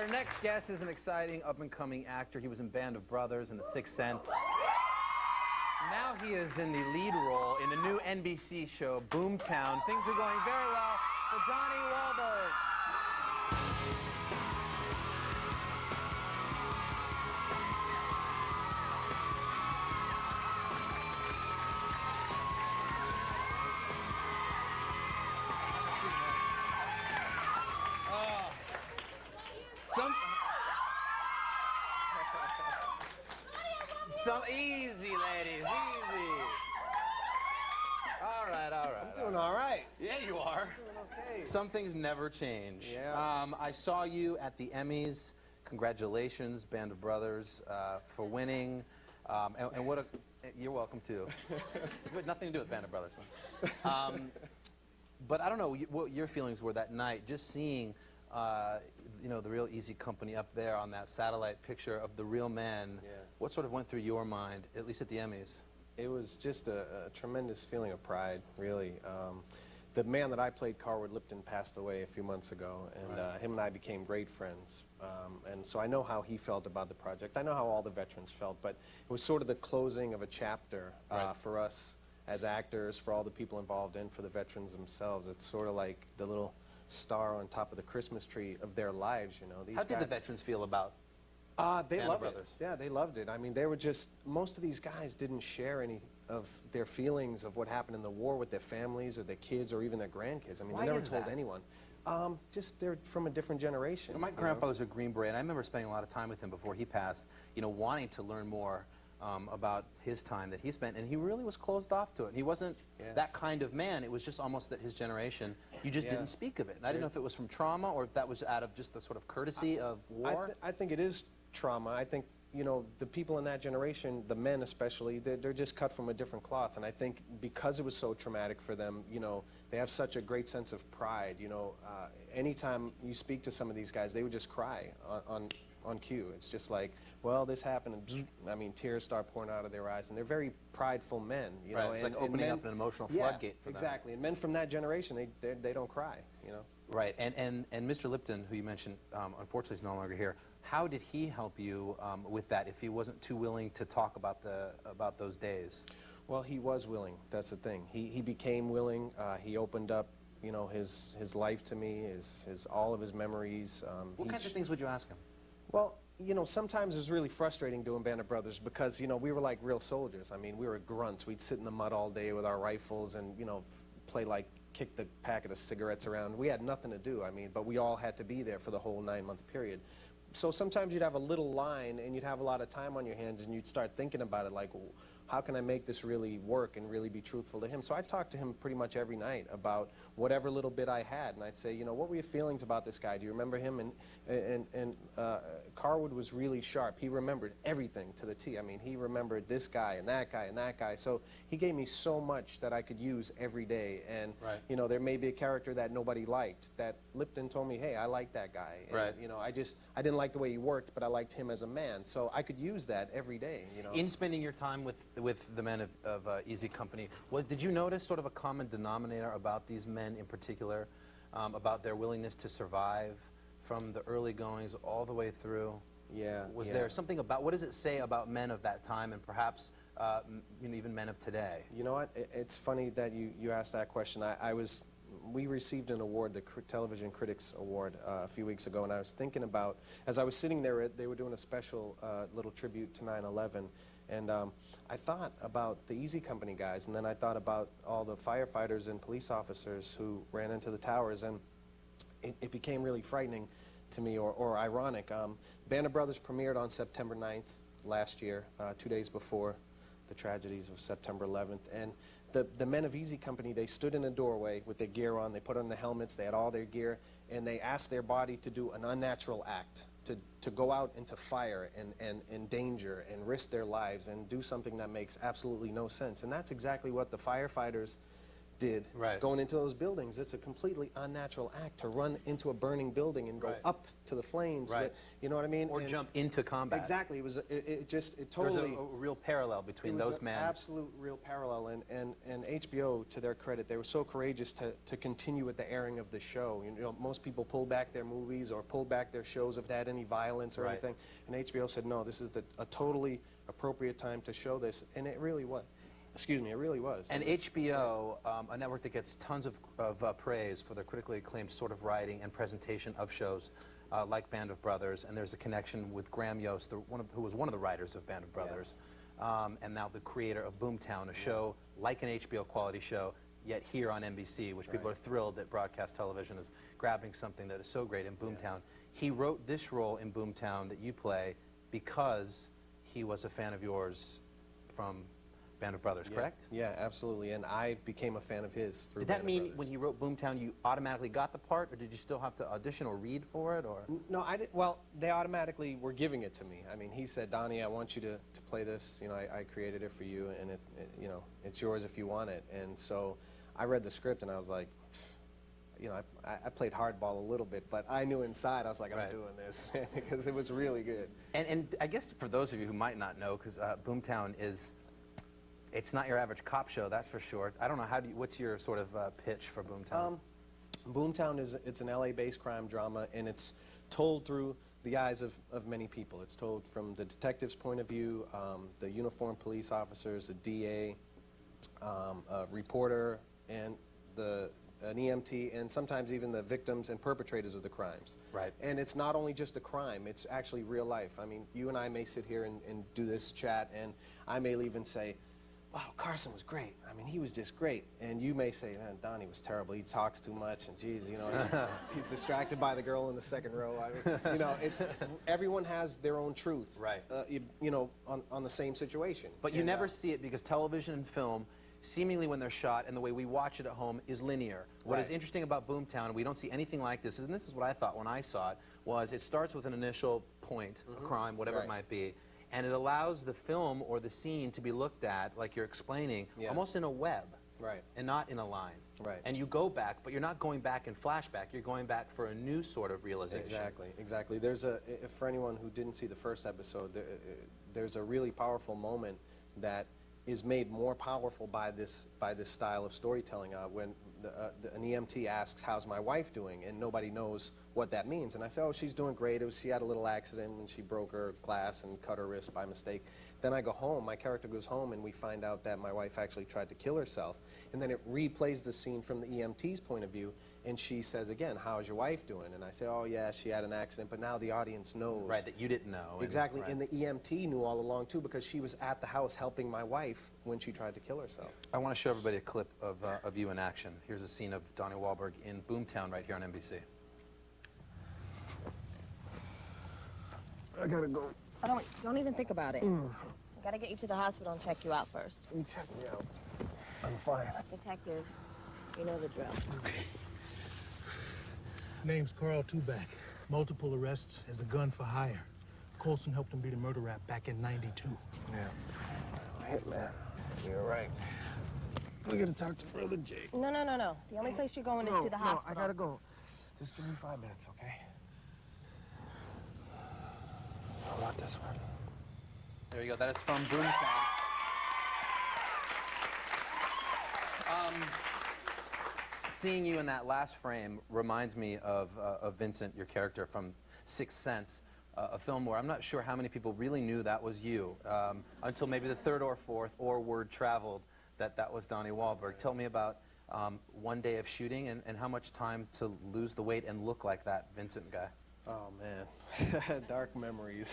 Our next guest is an exciting up-and-coming actor. He was in Band of Brothers and The Sixth Sense. Now he is in the lead role in the new NBC show, Boomtown. Things are going very well for Donnie Wahlberg. Easy, ladies, easy. All right. I'm doing all right. Yeah, you are. I'm doing okay. Some things never change. Yeah. I saw you at the Emmys. Congratulations, Band of Brothers, for winning. And what a... You're welcome, too. But nothing to do with Band of Brothers. But I don't know what your feelings were that night, just seeing... you know, the real Easy Company up there on that satellite picture of the real men. Yeah. What sort of went through your mind, at least at the Emmys? It was just a tremendous feeling of pride, really. The man that I played, Carwood Lipton, passed away a few months ago, and right. Him and I became great friends. And so I know how he felt about the project. I know how all the veterans felt, but it was sort of the closing of a chapter right. for us as actors, for all the people involved, and for the veterans themselves. It's sort of like the little star on top of the Christmas tree of their lives, you know. How did the veterans feel about they loved Brothers? It. Yeah, they loved it. I mean, they were just, most of these guys didn't share any of their feelings of what happened in the war with their families or their kids or even their grandkids. I mean, Why they never is told that? anyone. Just they're from a different generation. Well, my grandpa was a Green Beret, and I remember spending a lot of time with him before he passed, you know, wanting to learn more about his time that he spent, and he really was closed off to it. He wasn't that kind of man. It was just almost that his generation, you just didn't speak of it. And I didn't know if it was from trauma or if that was out of just the sort of courtesy of war. I think it is trauma. I think, you know, the people in that generation, the men especially, they're just cut from a different cloth. And I think because it was so traumatic for them, you know, they have such a great sense of pride. You know, anytime you speak to some of these guys, they would just cry on cue. It's just like, well, this happened, and I mean, tears start pouring out of their eyes, and they're very prideful men, you know. It's like opening up an emotional floodgate for them. Exactly. And men from that generation, they don't cry, you know. Right. And Mr. Lipton, who you mentioned, unfortunately is no longer here. How did he help you with that, if he wasn't too willing to talk about those days? Well, he was willing. That's the thing. He became willing. He opened up, you know, his life to me, all of his memories. What kinds of things would you ask him? Well, you know, sometimes it was really frustrating doing Band of Brothers because, you know, we were like real soldiers. I mean, we were grunts. We'd sit in the mud all day with our rifles and, you know, play like kick the packet of cigarettes around. We had nothing to do, I mean, but we all had to be there for the whole 9-month period. So sometimes you'd have a little line and you'd have a lot of time on your hands and you'd start thinking about it like, well, how can I make this really work and really be truthful to him? So I talked to him pretty much every night about whatever little bit I had, and I'd say, you know, what were your feelings about this guy? Do you remember him? And Carwood was really sharp. He remembered everything to the T. I mean, he remembered this guy and that guy and that guy. So he gave me so much that I could use every day. And, you know, there may be a character that nobody liked that Lipton told me, hey, I like that guy. And, you know, I didn't like the way he worked, but I liked him as a man. So I could use that every day, you know. In spending your time with the men of Easy Company, did you notice sort of a common denominator about these men in particular, about their willingness to survive from the early goings all the way through? Yeah. Was there something about, what does it say about men of that time and perhaps you know, even men of today? You know what, it's funny that you asked that question. We received an award, the Television Critics Award, a few weeks ago, and I was thinking about, as I was sitting there, they were doing a special little tribute to 9/11, and I thought about the Easy Company guys, and then I thought about all the firefighters and police officers who ran into the towers, and it became really frightening to me, or ironic. Band of Brothers premiered on September 9th last year, 2 days before the tragedies of September 11th, and the men of Easy Company, they stood in a doorway with their gear on, they put on the helmets, they had all their gear, and they asked their body to do an unnatural act, to go out into fire and danger and risk their lives and do something that makes absolutely no sense. And that's exactly what the firefighters did going into those buildings. It's a completely unnatural act to run into a burning building and go up to the flames. You know what I mean? Or jump into combat. Exactly. It was totally... There's a real parallel between those men. Absolute real parallel. And HBO, to their credit, they were so courageous to continue with the airing of the show. You know, most people pull back their movies or pull back their shows if they had any violence or anything. And HBO said, no, this is a totally appropriate time to show this. And it really was. Excuse me, it really was. And HBO, a network that gets tons of praise for their critically acclaimed sort of writing and presentation of shows like Band of Brothers, and there's a connection with Graham Yost, who was one of the writers of Band of Brothers, and now the creator of Boomtown, a show like an HBO quality show, yet here on NBC, which people are thrilled that broadcast television is grabbing something that is so great in Boomtown. He wrote this role in Boomtown that you play because he was a fan of yours from Band of Brothers, correct? Yeah, absolutely, and I became a fan of his through Did that mean when he wrote Boomtown you automatically got the part, or did you still have to audition or read for it, or? No, I did. Well, they automatically were giving it to me. I mean, he said, Donnie, I want you to play this. You know, I created it for you, and you know, it's yours if you want it. And so I read the script, and I was like, you know, I played hardball a little bit, but I knew inside, I was like, I'm doing this, because it was really good. And I guess for those of you who might not know, because Boomtown is, it's not your average cop show, that's for sure. I don't know, what's your sort of pitch for Boomtown? Boomtown it's an LA-based crime drama, and it's told through the eyes of many people. It's told from the detective's point of view, the uniformed police officers, a DA, a reporter, and an EMT, and sometimes even the victims and perpetrators of the crimes. Right. And it's not only just a crime, it's actually real life. I mean, you and I may sit here and do this chat, and I may even say, wow, Carson was great. I mean, he was just great. And you may say, man, Donnie was terrible. He talks too much, and geez, you know, he's distracted by the girl in the second row. I mean, you know, everyone has their own truth. Right. You know, on the same situation. But you never see it because television and film, seemingly when they're shot and the way we watch it at home, is linear. What is interesting about Boomtown, and we don't see anything like this, and this is what I thought when I saw it, was it starts with an initial point, a crime, whatever it might be, and it allows the film or the scene to be looked at, like you're explaining, almost in a web, and not in a line. And you go back, but you're not going back in flashback, you're going back for a new sort of realization. Exactly, exactly. There's for anyone who didn't see the first episode, there's a really powerful moment that is made more powerful by this style of storytelling. When an EMT asks, how's my wife doing? And nobody knows what that means. And I say, oh, she's doing great. She had a little accident and she broke her glass and cut her wrist by mistake. Then I go home, my character goes home, and we find out that my wife actually tried to kill herself. And then it replays the scene from the EMT's point of view, and she says again, how's your wife doing? And I say, oh yeah, she had an accident, but now the audience knows. Right, that you didn't know. Exactly, and the EMT knew all along too, because she was at the house helping my wife when she tried to kill herself. I want to show everybody a clip of you in action. Here's a scene of Donnie Wahlberg in Boomtown right here on NBC. I gotta go. Oh, don't even think about it. I gotta get you to the hospital and check you out first. You check me out. I'm fine. Detective, you know the drill. Okay. Name's Carl Tuback. Multiple arrests as a gun for hire. Colson helped him beat a murder rap back in '92. Yeah. Hitman. You're right. We gotta talk to Brother Jake. No. The only place you're going is to the hospital. No, I gotta go. Just give me 5 minutes, okay? I want this one. There you go. That is from Boomtown. Seeing you in that last frame reminds me of Vincent, your character from Sixth Sense, a film where I'm not sure how many people really knew that was you until maybe the third or fourth, or word traveled that was Donnie Wahlberg. Tell me about one day of shooting and how much time to lose the weight and look like that Vincent guy. Oh man, dark memories.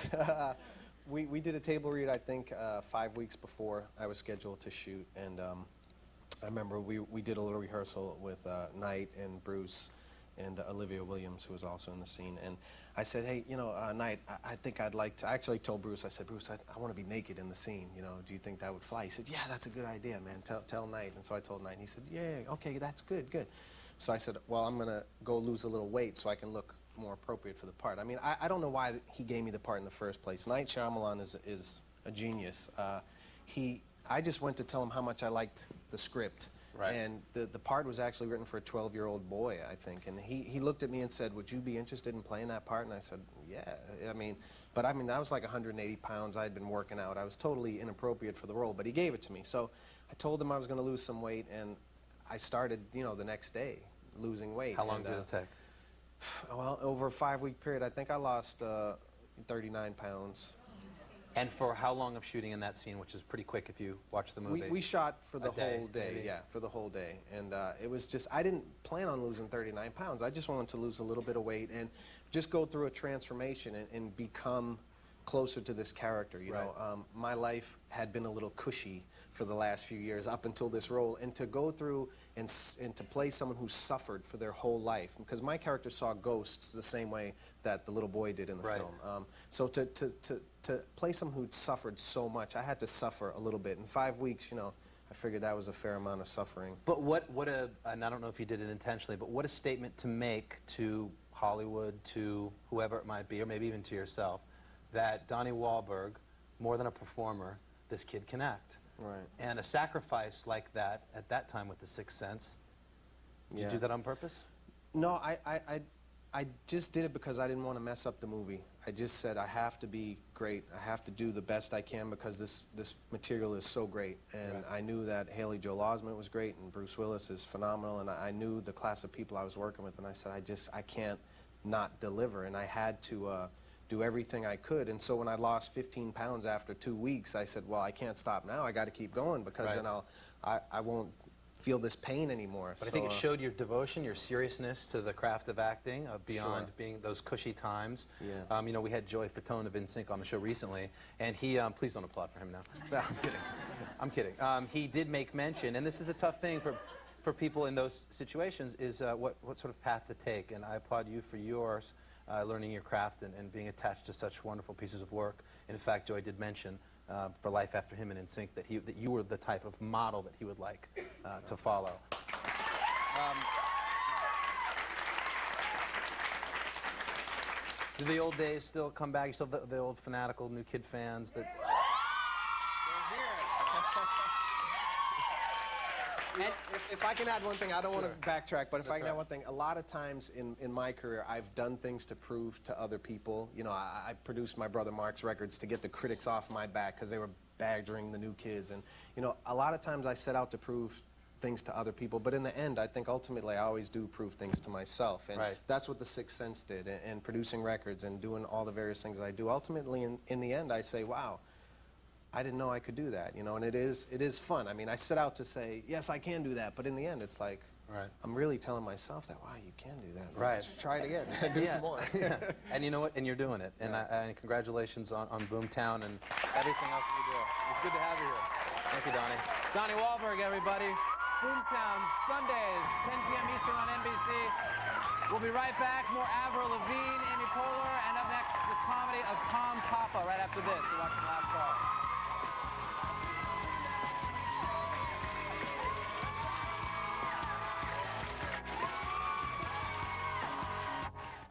We did a table read, I think, 5 weeks before I was scheduled to shoot, and I remember we did a little rehearsal with Knight and Bruce and Olivia Williams, who was also in the scene, and I said, hey, you know, Knight, I think I'd like to, I actually told Bruce, I said, Bruce, I want to be naked in the scene, you know, do you think that would fly? He said, yeah, that's a good idea, man, tell Knight. And so I told Knight, and he said, yeah, okay, that's good. So I said, well, I'm going to go lose a little weight so I can look more appropriate for the part. I mean, I don't know why he gave me the part in the first place. Night Shyamalan is a genius. I just went to tell him how much I liked the script, Right. And the part was actually written for a 12-year-old boy, I think. And he looked at me and said, would you be interested in playing that part? And I said, yeah. I mean, I was like 180 pounds. I had been working out. I was totally inappropriate for the role, but he gave it to me. So I told him I was going to lose some weight, and I started, you know, the next day losing weight. How long did it take? Well, over a 5-week period, I think I lost 39 pounds. And for how long of shooting in that scene, which is pretty quick if you watch the movie? We shot for the day, whole day, maybe? yeah, for the whole day. And it was just, I didn't plan on losing 39 pounds. I just wanted to lose a little bit of weight and just go through a transformation and become closer to this character, you know. My life had been a little cushy for the last few years up until this role, and to go through and to play someone who suffered for their whole life, because my character saw ghosts the same way that the little boy did in the film. So to play someone who'd suffered so much, I had to suffer a little bit. In 5 weeks, you know, I figured that was a fair amount of suffering. But and I don't know if you did it intentionally, but what a statement to make to Hollywood, to whoever it might be, or maybe even to yourself, that Donnie Wahlberg, more than a performer, this kid can act. Right. And a sacrifice like that, at that time with The Sixth Sense, did you do that on purpose? No, I just did it because I didn't want to mess up the movie. I just said I have to be great. I have to do the best I can because this material is so great. And I knew that Haley Joel Osment was great and Bruce Willis is phenomenal, and I knew the class of people I was working with, and I said I can't not deliver, and I had to do everything I could. And so when I lost 15 pounds after 2 weeks, I said, well, I can't stop now. I got to keep going because then I won't feel this pain anymore. But I think it showed your devotion, your seriousness to the craft of acting, beyond being those cushy times. Yeah. You know, we had Joey Fatone of NSYNC on the show recently, and he, please don't applaud for him now. No, I'm kidding. I'm kidding. He did make mention, and this is the tough thing for people in those situations, is what sort of path to take. And I applaud you for yours, learning your craft and being attached to such wonderful pieces of work. And in fact, Joey did mention for Life After him and NSYNC that you were the type of model that he would like to follow. Do the old days still come back? You still have the old fanatical New Kid fans that... If I can add one thing, I don't want to backtrack, but if I can add one thing, a lot of times in my career, I've done things to prove to other people. You know, I produced my brother Mark's records to get the critics off my back because they were badgering the new kids. And, you know, a lot of times I set out to prove things to other people, but in the end, I think ultimately I always do prove things to myself. And that's what The Sixth Sense did, and producing records and doing all the various things I do. Ultimately, in the end, I say, wow, I didn't know I could do that, you know, and it is fun. I mean, I set out to say, yes, I can do that, but in the end, it's like, I'm really telling myself that, wow, you can do that. Let's try it again. Do some more. And you know what? And you're doing it. And, and congratulations on Boomtown and everything else that you do. It's good to have you here. Thank you, Donnie. Donnie Wahlberg, everybody. Boomtown, Sundays, 10 p.m. Eastern on NBC. We'll be right back. More Avril Lavigne, Amy Poehler, and up next, the comedy of Tom Papa right after this. You're watching Last Call.